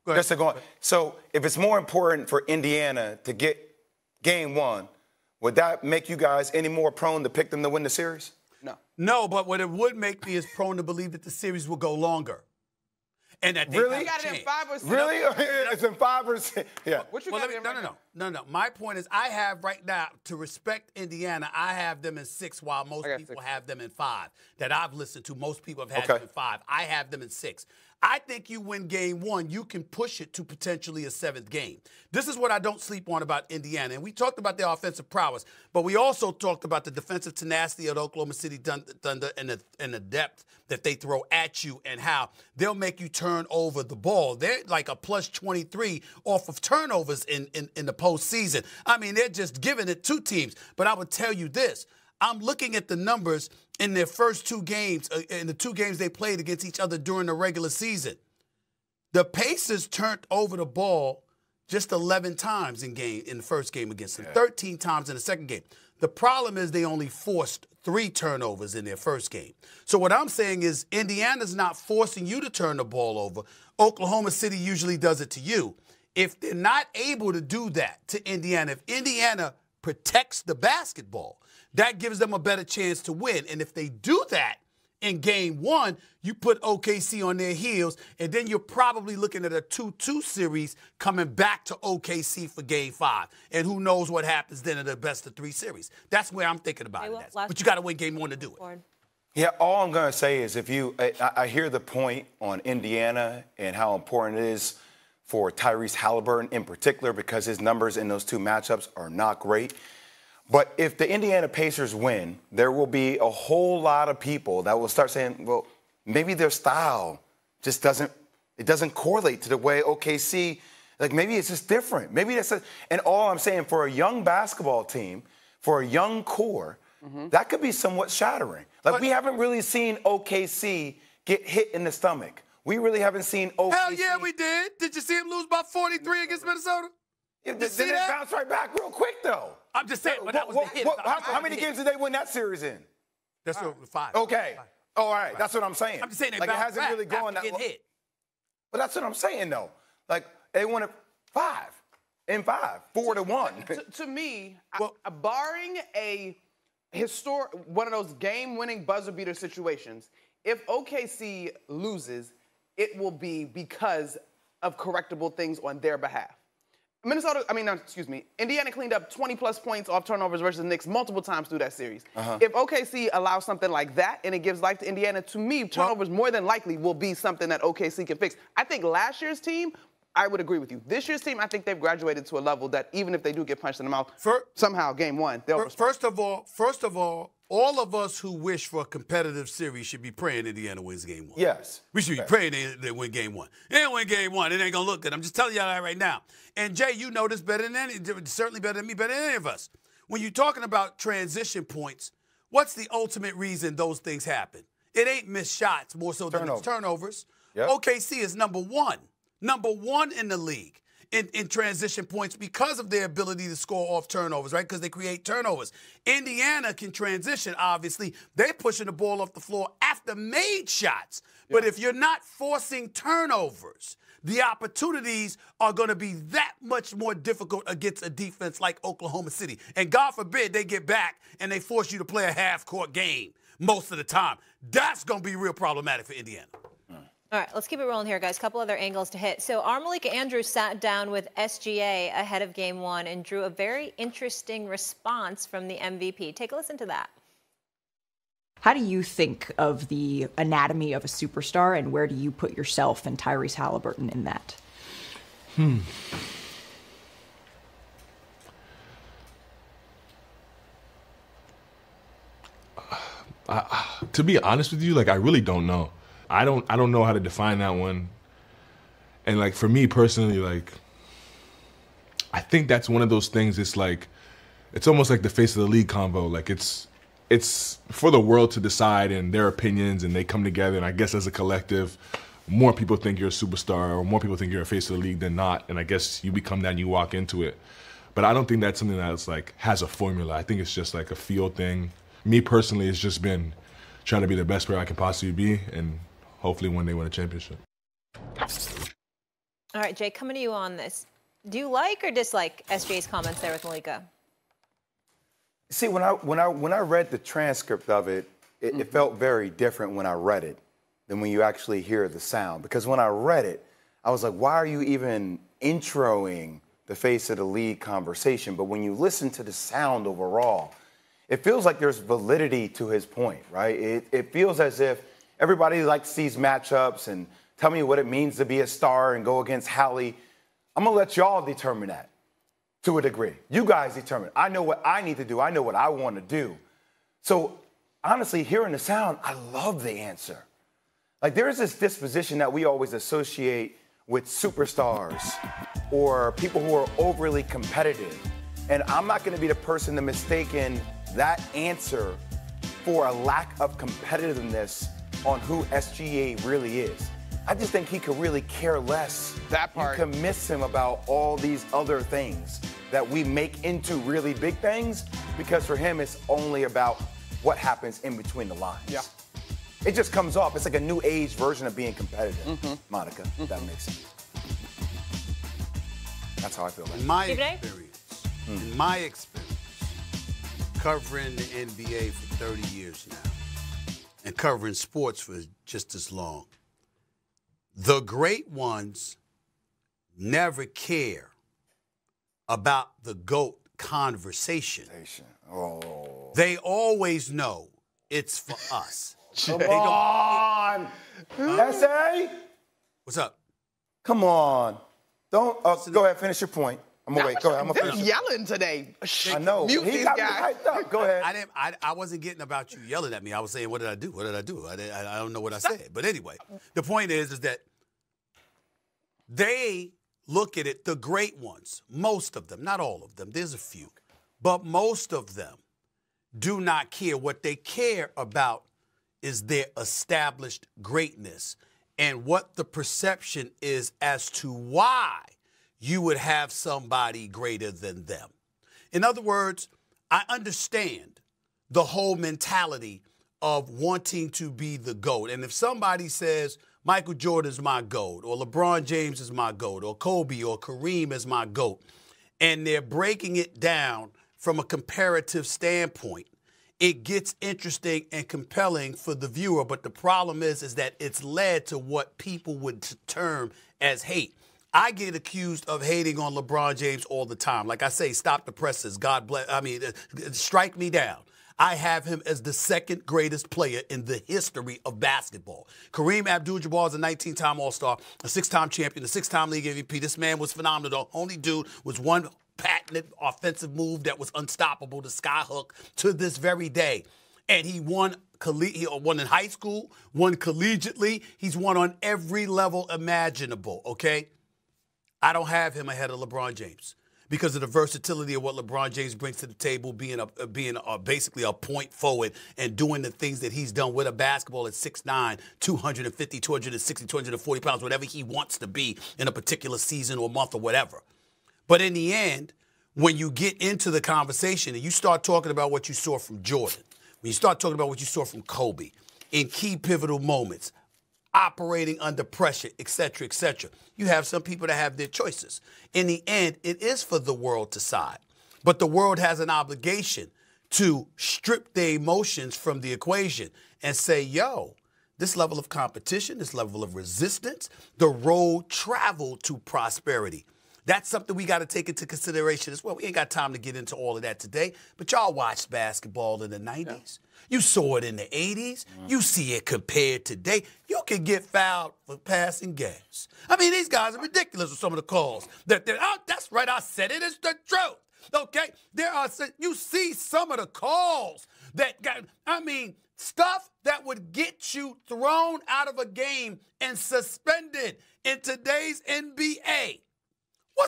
Just to go on. So if it's more important for Indiana to get game one, would that make you guys any more prone to pick them to win the series? No. No, but what it would make me is prone to believe that the series will go longer. And that they really? You got it in 5 or 6. Really? It's in 5 or 6. Yeah. What you well, got No. My point is I have right now, to respect Indiana, I have them in 6 while most people have them in 5. That I've listened to, most people have had them in 5. I have them in 6. I think you win game one, you can push it to potentially a 7th game. This is what I don't sleep on about Indiana. And we talked about their offensive prowess, but we also talked about the defensive tenacity of Oklahoma City Thunder and the depth that they throw at you and how they'll make you turn over the ball. They're like a plus 23 off of turnovers in the postseason. I mean, they're just giving it to teams. But I would tell you this. I'm looking at the numbers in their first 2 games, in the 2 games they played against each other during the regular season. The Pacers turned over the ball just 11 times in the first game against them, 13 times in the second game. The problem is they only forced 3 turnovers in their first game. So what I'm saying is Indiana's not forcing you to turn the ball over. Oklahoma City usually does it to you. If they're not able to do that to Indiana, if Indiana protects the basketball, that gives them a better chance to win. And if they do that in game one, you put OKC on their heels, and then you're probably looking at a 2-2 series coming back to OKC for game 5. And who knows what happens then in the best of 3 series. That's where I'm thinking about it. But you got to win game 1 to do it. Yeah, all I'm going to say is I hear the point on Indiana and how important it is for Tyrese Halliburton in particular because his numbers in those 2 matchups are not great. But if the Indiana Pacers win, there will be a whole lot of people that will start saying, well, maybe their style just doesn't correlate to the way OKC, like maybe it's just different. Maybe that's and all I'm saying for a young basketball team, for a young core, that could be somewhat shattering. Like we haven't really seen OKC get hit in the stomach. We really haven't seen OKC. Hell yeah, we did. Did you see him lose by 43 against Minnesota? Then it bounced right back real quick, though. I'm just saying, but that was the hit. How many games did they win that series in? That's 5. Okay. All right. That's what I'm saying. I'm just saying like it hasn't really gone that long. But that's what I'm saying, though. Like they won it 5 in 5, 4-1. To me, barring a one of those game-winning buzzer-beater situations, if OKC loses, it will be because of correctable things on their behalf. Indiana cleaned up 20-plus points off turnovers versus the Knicks multiple times through that series. If OKC allows something like that and it gives life to Indiana, to me, turnovers more than likely will be something that OKC can fix. I think last year's team, I would agree with you. This year's team, I think they've graduated to a level that even if they do get punched in the mouth, somehow game 1, they'll respond. First of all of us who wish for a competitive series should be praying Indiana wins game 1. Yes. We should be praying they win game 1. They don't win game 1. It ain't going to look good. I'm just telling y'all that right now. And, Jay, you know this better than certainly better than me, better than any of us. When you're talking about transition points, what's the ultimate reason those things happen? It ain't missed shots more so than it's turnovers. Yep. OKC is number 1 in the league in transition points because of their ability to score off turnovers, right? Because they create turnovers. Indiana can transition, obviously. They're pushing the ball off the floor after made shots. Yeah. But if you're not forcing turnovers, the opportunities are going to be that much more difficult against a defense like Oklahoma City. And God forbid they get back and they force you to play a half-court game most of the time. That's going to be real problematic for Indiana. All right, let's keep it rolling here, guys. Couple other angles to hit. So Armalik Andrews sat down with SGA ahead of game 1 and drew a very interesting response from the MVP. Take a listen to that. How do you think of the anatomy of a superstar, and where do you put yourself and Tyrese Halliburton in that? To be honest with you, I really don't know. I don't know how to define that one. And for me personally, I think that's one of those things. It's almost like the face of the league convo. It's for the world to decide and their opinions, and they come together. And I guess as a collective, more people think you're a superstar, or more people think you're a face of the league than not. And I guess you become that and you walk into it. But I don't think that's something that's has a formula. I think it's just a feel thing. Me personally, it's just been trying to be the best player I can possibly be, and hopefully one day win a championship. All right, Jay, coming to you on this. Do you like or dislike SGA's comments there with Malika? See, when I read the transcript of it, it felt very different when I read it than when you actually hear the sound. Because when I read it, I was like, why are you even introing the face of the league conversation? But when you listen to the sound overall, it feels like there's validity to his point, right? It feels as if everybody likes these matchups and tell me what it means to be a star and go against Hallie. I'm going to let y'all determine that to a degree. You guys determine. I know what I need to do. I know what I want to do. So, honestly, hearing the sound, I love the answer. Like, there's this disposition that we always associate with superstars or people who are overly competitive. And I'm not going to be the person to mistaken that answer for a lack of competitiveness on who SGA really is. I just think he could really care less. That part. You can miss him about all these other things that we make into really big things, because for him it's only about what happens in between the lines. Yeah. It just comes off. It's like a new age version of being competitive, Monica, if that makes sense. That's how I feel about it. In my experience, covering the NBA for 30 years now and covering sports for just as long, the great ones never care about the GOAT conversation. Oh. They always know it's for us. Come on. S.A.? What's up? Come on. Don't. Go ahead, finish your point. I'm going to wait. Go ahead. I'm going to They're finish. yelling today. I know. Mute He these got me guys. hyped up. Go ahead. I wasn't getting about you yelling at me. I was saying, what did I do? What did I do? I don't know what I said. But anyway, the point is that they look at it, the great ones, most of them, not all of them, there's a few, but most of them do not care. What they care about is their established greatness and what the perception is as to why you would have somebody greater than them. In other words, I understand the whole mentality of wanting to be the GOAT. And if somebody says, Michael Jordan is my GOAT, or LeBron James is my GOAT, or Kobe or Kareem is my GOAT, and they're breaking it down from a comparative standpoint, it gets interesting and compelling for the viewer. But the problem is that it's led to what people would term as hate. I get accused of hating on LeBron James all the time. Like I say, stop the presses. God bless. Strike me down. I have him as the second greatest player in the history of basketball. Kareem Abdul-Jabbar is a 19-time All-Star, a 6-time champion, a 6-time league MVP. This man was phenomenal. The only dude was one patented offensive move that was unstoppable, the skyhook, to this very day. And he won in high school, won collegiately. He's won on every level imaginable, okay? I don't have him ahead of LeBron James because of the versatility of what LeBron James brings to the table, being basically a point forward and doing the things that he's done with a basketball at 6'9", 250, 260, 240 pounds, whatever he wants to be in a particular season or month or whatever. But in the end, when you get into the conversation and you start talking about what you saw from Jordan, when you start talking about what you saw from Kobe in key pivotal moments, operating under pressure, et cetera, you have some people that have their choices. In the end, it is for the world to decide. But the world has an obligation to strip their emotions from the equation and say, yo, this level of competition, this level of resistance, the road traveled to prosperity. That's something we got to take into consideration as well. We ain't got time to get into all of that today, but y'all watched basketball in the 90s. Yeah. You saw it in the 80s. You see it compared today. You can get fouled for passing gas. I mean, these guys are ridiculous with some of the calls. That's right, I said it. It's the truth. Okay? You see some of the calls that got, stuff that would get you thrown out of a game and suspended in today's NBA.